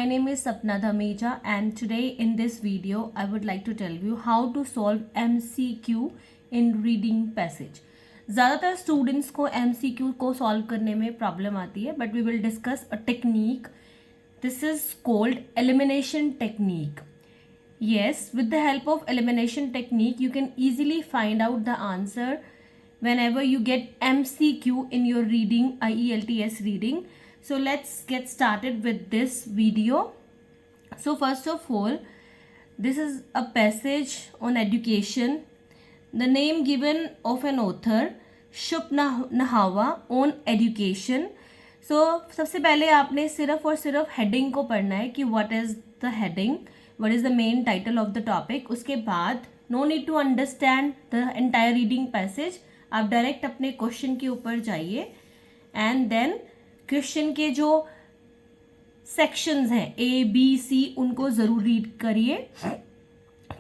my name is Sapna Dhameja and today in this video I would like to tell you how to solve MCQ in reading passage. ज़्यादातर students को MCQ को solve करने में problem आती है, but we will discuss a technique. This is called elimination technique. Yes, with the help of elimination technique you can easily find out the answer whenever you get MCQ in your reading, IELTS reading. So let's get started with this video. So first of all, this is a passage on education. The name given of an author, Schopenhauer on education. So सबसे पहले आपने सिर्फ और सिर्फ heading को पढ़ना है कि what is the heading, what is the main title of the topic. उसके बाद no need to understand the entire reading passage. आप डायरेक्ट अपने क्वेश्चन के ऊपर जाइए एंड देन क्वेश्चन के जो सेक्शंस हैं A, B, C उनको ज़रूर रीड करिए.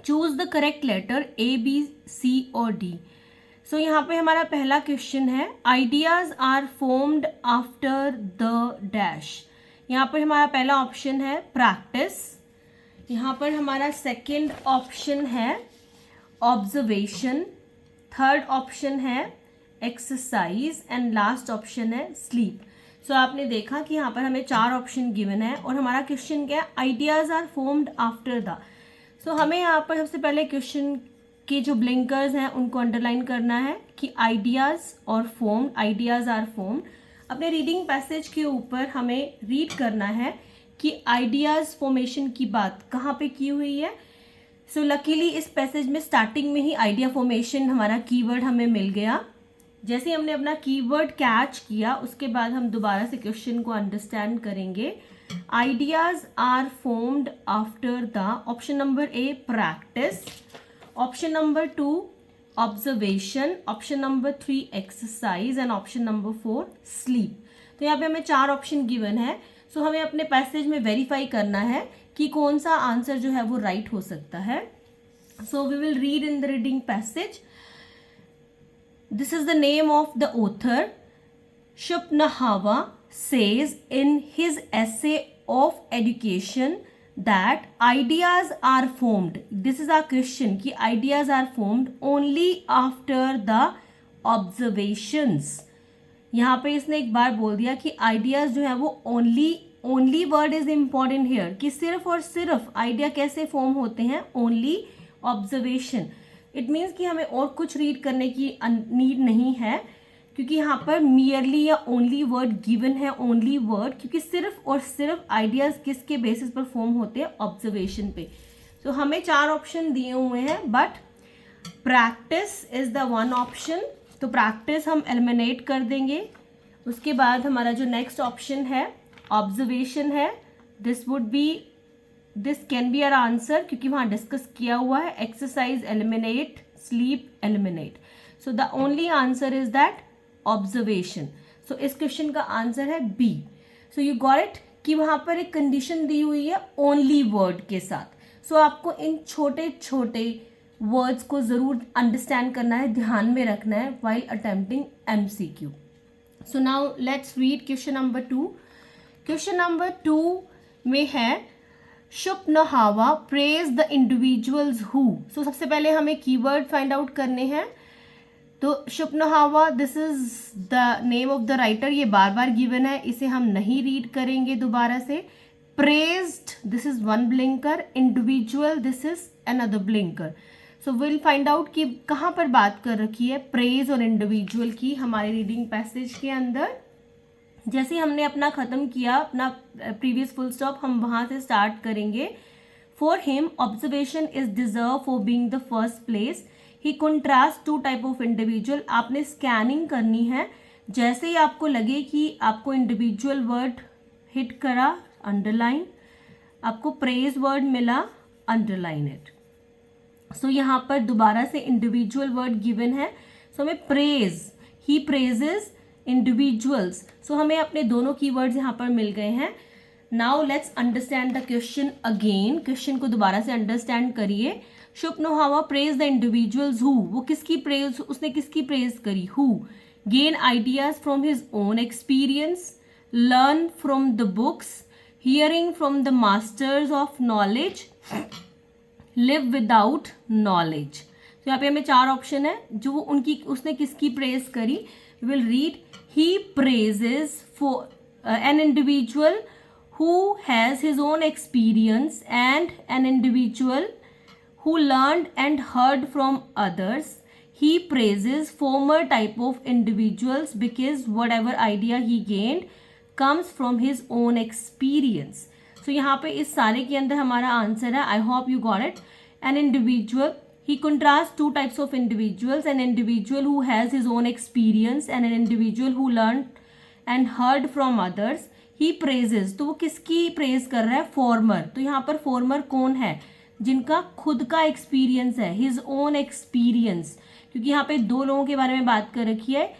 Choose the correct letter A, B, C और D. सो यहाँ पे हमारा पहला क्वेश्चन है ideas are formed after the dash. यहाँ पर हमारा पहला ऑप्शन है प्रैक्टिस. यहाँ पर हमारा सेकंड ऑप्शन है ऑब्जर्वेशन. थर्ड ऑप्शन है एक्सरसाइज एंड लास्ट ऑप्शन है स्लीप. सो आपने देखा कि यहाँ पर हमें 4 ऑप्शन गिवन है और हमारा क्वेश्चन क्या है ideas are formed after the. So हमें यहाँ पर सबसे पहले क्वेश्चन के जो ब्लिंकर्स हैं उनको अंडरलाइन करना है कि आइडियाज और फॉर्म्ड, आइडियाज आर फॉर्म्ड. अपने रीडिंग पैसेज के ऊपर हमें रीड करना है कि आइडियाज फॉर्मेशन की बात कहाँ पे की हुई है. सो लकीली इस पैसेज में स्टार्टिंग में ही आइडिया फॉर्मेशन हमारा कीवर्ड हमें मिल गया. जैसे हमने अपना कीवर्ड कैच किया उसके बाद हम दोबारा से क्वेश्चन को अंडरस्टैंड करेंगे. Ideas are formed after the option number A practice, option number 2 observation, option number 3 exercise and option number 4 sleep. तो यहाँ पे हमें 4 ऑप्शन गिवन है. सो हमें अपने पैसेज में वेरीफाई करना है कि कौन सा आंसर जो है वो राइट हो सकता है. So we will read in the reading passage. This is the name of the author. Schopenhauer says in his essay of education that ideas are formed. This is our question कि ideas are formed only after the observations. यहाँ पे इसने एक बार बोल दिया कि ideas जो है वो only word is important here कि सिर्फ और सिर्फ idea कैसे form होते हैं, only observation. इट मीन्स कि हमें और कुछ रीड करने की नीड नहीं है क्योंकि यहाँ पर मियरली या ओनली वर्ड गिवन है. ओनली वर्ड क्योंकि सिर्फ और सिर्फ आइडियाज़ किसके बेसिस पर फॉर्म होते हैं, ऑब्जर्वेशन पे. तो हमें 4 ऑप्शन दिए हुए हैं but practice is the one option. तो प्रैक्टिस हम एलिमिनेट कर देंगे. उसके बाद हमारा जो नेक्स्ट ऑप्शन है ऑब्जर्वेशन है. This can be our answer क्योंकि वहाँ डिस्कस किया हुआ है. Exercise eliminate, sleep eliminate. So the only answer is that observation. So इस क्वेश्चन का आंसर है B. So you got it कि वहाँ पर एक कंडीशन दी हुई है ओनली वर्ड के साथ. सो आपको इन छोटे छोटे वर्ड्स को ज़रूर अंडरस्टैंड करना है, ध्यान में रखना है while attempting MCQ. So now let's read question number 2. Question number 2 में है Schopenhauer praise the individuals who. सो सबसे पहले हमें कीवर्ड फाइंड आउट करने हैं. तो Schopenhauer, this is the name of the writer. ये बार बार गिवन है, इसे हम नहीं रीड करेंगे दोबारा से. praised, this is one blinker. individual, this is another blinker. So will find out कि कहाँ पर बात कर रखी है praise और individual की हमारे रीडिंग पैसेज के अंदर. जैसे हमने अपना ख़त्म किया अपना प्रीवियस फुल स्टॉप, हम वहाँ से स्टार्ट करेंगे. For him observation is deserve for being the first place. He contrast 2 type of individual. आपने स्कैनिंग करनी है. जैसे ही आपको लगे कि आपको इंडिविजुअल वर्ड हिट करा, अंडरलाइन. आपको प्रेज वर्ड मिला, अंडरलाइन इट. सो यहाँ पर दोबारा से इंडिविजुअल वर्ड गिवन है. सो हमें प्रेज, ही प्रेजेस इंडिविजुअल्स. सो हमें अपने दोनों कीवर्ड्स यहाँ पर मिल गए हैं. Now let's understand the question again. Question को दोबारा से अंडरस्टैंड करिए. Schopenhauer praised the individuals who. वो किसकी प्रेज, उसने किसकी प्रेज करी? Who gain ideas from his own experience, learn from the books hearing from the masters of knowledge, live without knowledge. तो यहाँ पे हमें 4 ऑप्शन है जो उनकी उसने किसकी प्रेज करी. We will read. He praises for an individual who has his own experience and an individual who learned and heard from others. He praises former type of individuals because whatever idea he gained comes from his own experience. So यहाँ पे इस सारे के अंदर हमारा answer है. I hope you got it. An individual, he contrasts 2 types of individuals, an individual who has his own experience and an individual who learned and heard from others. He praises, तो वो किसकी praise कर रहा है? Farmer. तो यहाँ पर farmer कौन है? जिनका खुद का एक्सपीरियंस है, हिज ओन एक्सपीरियंस, क्योंकि यहाँ पे 2 लोगों के बारे में बात कर रखी है.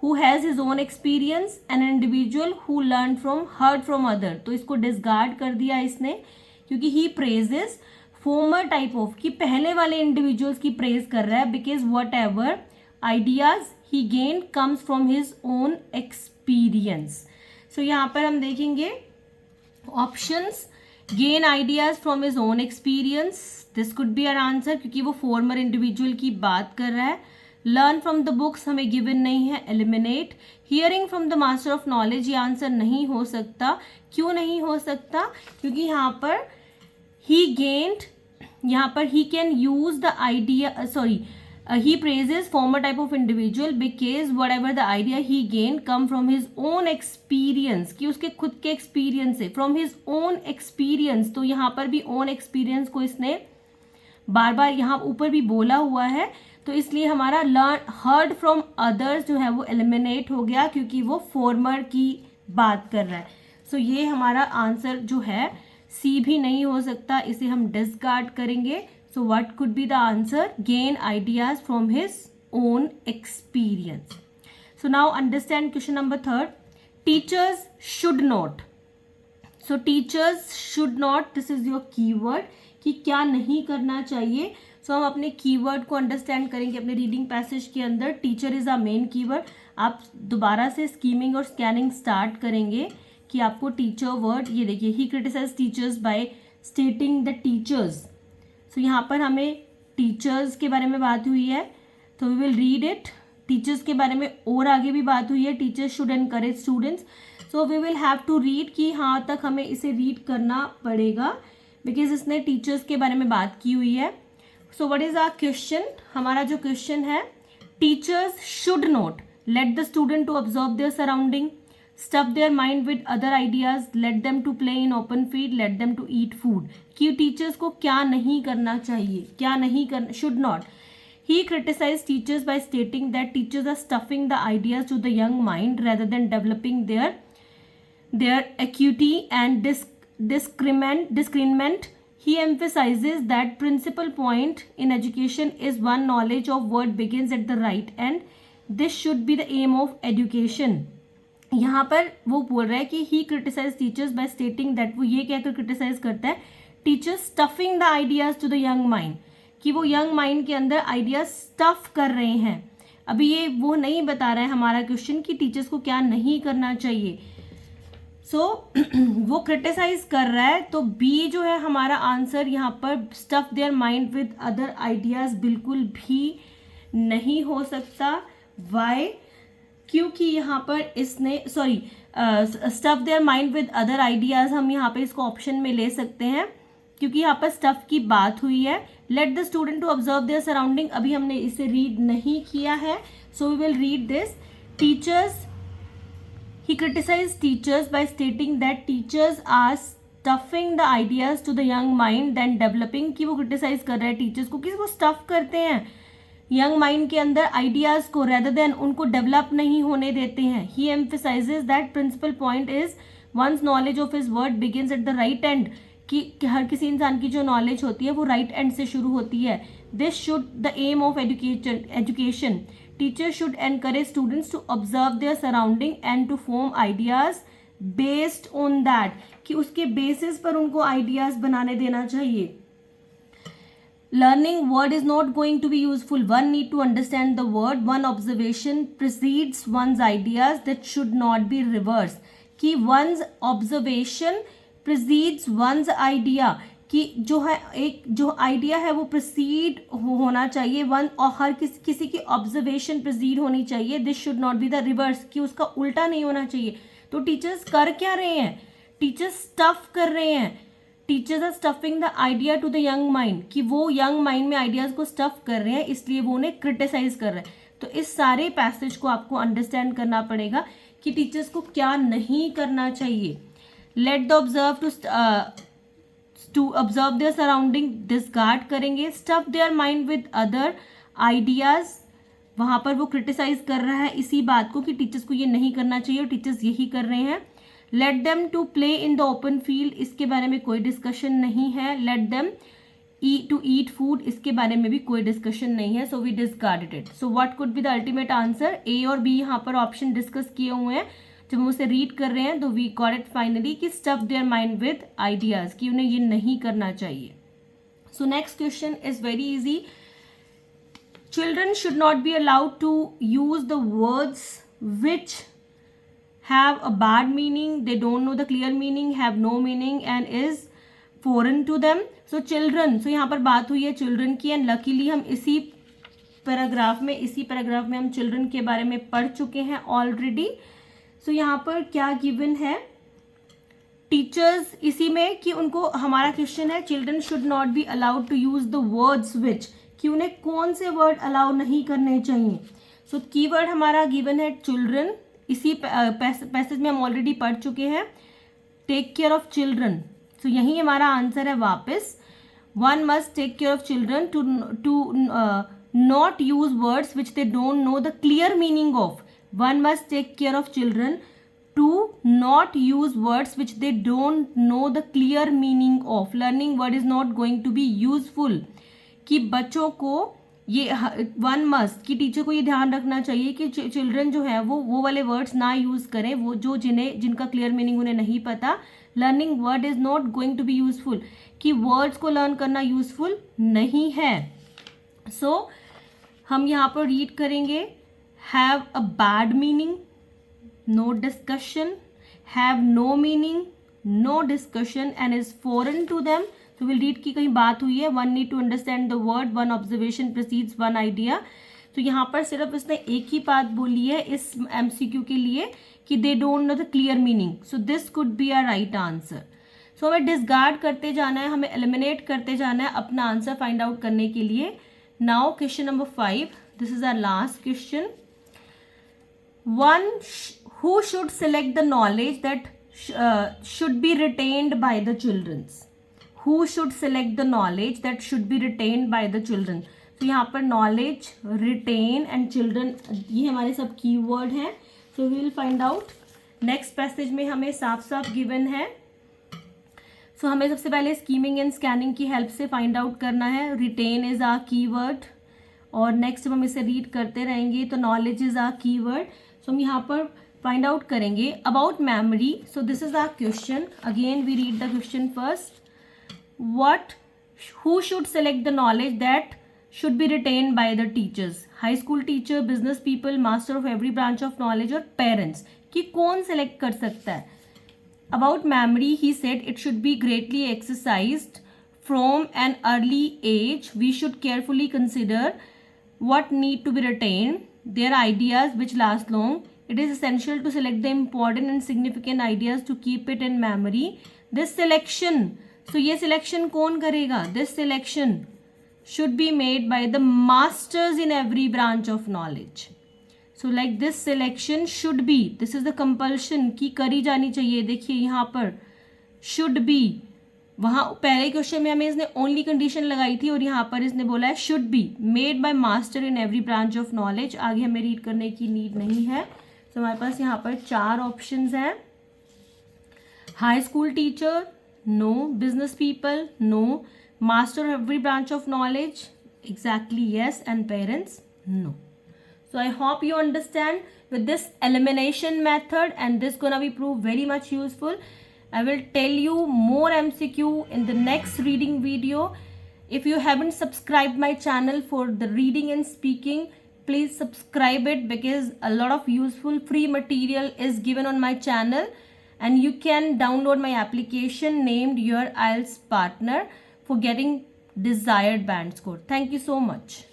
Who has his own experience and an individual who learn from heard from other. तो इसको डिसगार्ड कर दिया इसने, क्योंकि he praises former type of, कि पहले वाले इंडिविजुअल्स की प्रेज कर रहा है, because whatever ideas he gain comes from his own experience. So यहाँ पर हम देखेंगे options. Gain ideas from his own experience, this could be our answer, क्योंकि वो फॉर्मर इंडिविजुअल की बात कर रहा है. लर्न फ्रॉम द बुक्स हमें गिवन नहीं है, eliminate. Hearing from the master of knowledge, ये आंसर नहीं हो सकता. क्यों नहीं हो सकता? क्योंकि यहाँ पर ही गेन्ड, यहाँ पर he can use the idea, sorry, he praises former type of individual because whatever the idea he gained come from his own experience, कि उसके खुद के experience से, from his own experience. तो यहाँ पर भी own experience को इसने बार बार यहाँ ऊपर भी बोला हुआ है, तो इसलिए हमारा learn heard from others जो है वो eliminate हो गया, क्योंकि वो former की बात कर रहा है. सो ये हमारा आंसर जो है सी भी नहीं हो सकता, इसे हम डिसकार्ड करेंगे. So what could be the answer? Gain ideas from his own experience. So now understand question number 3. Teachers should not. So teachers should not, this is your keyword, कि क्या नहीं करना चाहिए. So हम अपने कीवर्ड को understand करेंगे अपने रीडिंग पैसेज के अंदर. Teacher is a main keyword. आप दोबारा से स्कीमिंग और स्कैनिंग स्टार्ट करेंगे कि आपको टीचर वर्ड, ये देखिए, he criticise teachers by stating the teachers. तो यहाँ पर हमें टीचर्स के बारे में बात हुई है, तो we will read it. Teachers के बारे में और आगे भी बात हुई है, teachers should encourage students. So we will have to read, कि हाँ तक हमें इसे रीड करना पड़ेगा, बिकॉज इसने टीचर्स के बारे में बात की हुई है. So what is our question? हमारा जो क्वेश्चन है, teachers should not let the student to observe their surrounding, stuff their mind with other ideas, let them to play in open field, let them to eat food. कि teachers को क्या नहीं करना चाहिए, क्या नहीं करना, should not. He criticized teachers by stating that teachers are stuffing the ideas to the young mind rather than developing their acuity and discernment. He emphasizes that principal point in education is one, knowledge of what begins at the right end. This should be the aim of education. यहाँ पर वो बोल रहा है कि he criticise teachers by stating that, वो ये कहकर क्रिटिसाइज करता है, teachers stuffing the ideas to the young mind, कि वो यंग माइंड के अंदर आइडियाज स्टफ कर रहे हैं. अभी ये वो नहीं बता रहा है हमारा क्वेश्चन कि टीचर्स को क्या नहीं करना चाहिए. सो वो क्रिटिसाइज कर रहा है, तो बी जो है हमारा आंसर यहाँ पर, stuff their mind with other ideas, बिल्कुल भी नहीं हो सकता. वाई? क्योंकि यहाँ पर इसने, sorry, stuff their mind with other ideas, हम यहाँ पे इसको ऑप्शन में ले सकते हैं, क्योंकि यहाँ पर स्टफ की बात हुई है. Let the student to observe their surrounding, अभी हमने इसे रीड नहीं किया है, so we will read this. Teachers, he criticise teachers by stating that teachers are stuffing the ideas to the young mind than developing, कि वो criticise कर रहे हैं टीचर्स को कि वो स्टफ करते हैं यंग माइंड के अंदर आइडियाज़ को, रेदर देन उनको डेवलप नहीं होने देते हैं. He emphasises that principal point is once knowledge of his word begins at the right end, कि हर किसी इंसान की जो नॉलेज होती है वो राइट एंड से शुरू होती है. This should the aim of education. Teacher should encourage students to observe their surrounding and to form ideas based on that, कि उसके बेसिस पर उनको आइडियाज़ बनाने देना चाहिए. Learning word is not going to be useful. One need to understand the word. One observation precedes one's ideas. That should not be reversed. कि one's observation precedes one's idea, कि जो है एक जो आइडिया है वो प्रोसीड होना चाहिए वन, और हर किसी की ऑब्जर्वेशन प्रोसीड होनी चाहिए. This should not be the reverse, कि उसका उल्टा नहीं होना चाहिए. तो टीचर्स कर क्या रहे हैं? टीचर्स स्टफ कर रहे हैं. Teachers are stuffing the idea to the young mind, कि वो यंग माइंड में आइडियाज को स्टफ कर रहे हैं, इसलिए वो उन्हें क्रिटिसाइज कर रहे हैं. तो इस सारे पैसेज को आपको अंडरस्टैंड करना पड़ेगा कि टीचर्स को क्या नहीं करना चाहिए. Let the observe to observe their surrounding, disregard करेंगे. Stuff their mind with other ideas, वहाँ पर वो क्रिटिसाइज कर रहा है इसी बात को कि टीचर्स को ये नहीं करना चाहिए और टीचर्स यही कर रहे हैं. Let them to play in the open field, इसके बारे में कोई डिस्कशन नहीं है. Let them to eat food, इसके बारे में भी कोई डिस्कशन नहीं है. So we discarded it. So what could be the ultimate answer? A और बी यहाँ पर ऑप्शन डिस्कस किए हुए हैं. जब हम उसे रीड कर रहे हैं तो वी गॉट इट फाइनली कि stuff their mind with ideas, कि उन्हें ये नहीं करना चाहिए. So next question is very easy. Children should not be allowed to use the words which have a bad meaning, they don't know the clear meaning, have no meaning and is foreign to them. So children, so यहाँ पर बात हुई है children की, and luckily हम इसी paragraph में हम children के बारे में पढ़ चुके हैं already. So यहाँ पर क्या given है टीचर्स इसी में, कि उनको, हमारा क्वेश्चन है children should not be allowed to use the words which, कि उन्हें कौन से वर्ड अलाउ नहीं करने चाहिए. सो कीवर्ड हमारा गिवन है चिल्ड्रन, इसी पैसेज में हम ऑलरेडी पढ़ चुके हैं. Take care of children, so यही हमारा आंसर है वापस. One must take care of children to not use words which they don't know the clear meaning of. One must take care of children to not use words which they don't know the clear meaning of. Learning word is not going to be useful, कि बच्चों को ये one must, कि teacher को ये ध्यान रखना चाहिए कि चिल्ड्रन जो है वो वाले वर्ड्स ना यूज़ करें, वो जिनका क्लियर मीनिंग उन्हें नहीं पता. Learning word is not going to be useful, कि वर्ड्स को लर्न करना यूजफुल नहीं है. सो हम यहाँ पर रीड करेंगे. Have a bad meaning, no discussion. Have no meaning, no discussion and is foreign to them. तो विल रीड की कहीं बात हुई है. One need to understand the word, one observation proceeds one idea. तो यहाँ पर सिर्फ इसने एक ही बात बोली है इस एमसीक्यू के लिए, कि they don't know the clear meaning. So this could be a right answer. सो हमें डिसगार्ड करते जाना है, हमें एलिमिनेट करते जाना है अपना आंसर फाइंड आउट करने के लिए. Now question number 5, this is our last question. One who should select the knowledge that should be retained by the childrens. Who should select the knowledge that should be retained by the children? तो यहाँ पर knowledge, retain and children, ये हमारे सब keyword हैं. So we will find out. Next passage में हमें साफ साफ given है. So हमें सबसे पहले scheming and scanning की हेल्प से find out करना है. Retain is our keyword. और next हम इसे read करते रहेंगे. तो knowledge is our keyword. So हम यहाँ पर find out करेंगे about memory. So this is our question. Again we read the question first. Who should select the knowledge that should be retained by the teachers? High school teacher, business people, master of every branch of knowledge और parents, कि कौन select कर सकता है. About memory, he said it should be greatly exercised from an early age. We should carefully consider what need to be retained, their ideas which last long. It is essential to select the important and significant ideas to keep it in memory. This selection, so ये selection कौन करेगा? This selection should be made by the masters in every branch of knowledge. So like this selection should be, this is the compulsion, की करी जानी चाहिए. देखिए यहाँ पर शुड बी, वहाँ पहले क्वेश्चन में हमें इसने ओनली कंडीशन लगाई थी और यहाँ पर इसने बोला है should be made by master in every branch of knowledge. आगे हमें रीड करने की नीड नहीं है. तो हमारे पास यहाँ पर 4 ऑप्शंस हैं. High school teacher, no. Business people, no. Master of every branch of knowledge, exactly yes. And parents, no. So I hope you understand with this elimination method, and this gonna be proved very much useful. I will tell you more MCQ in the next reading video. If you haven't subscribed my channel for the reading and speaking, please subscribe it, because a lot of useful free material is given on my channel. and you can download my application named Your IELTS Partner for getting desired band score. Thank you so much.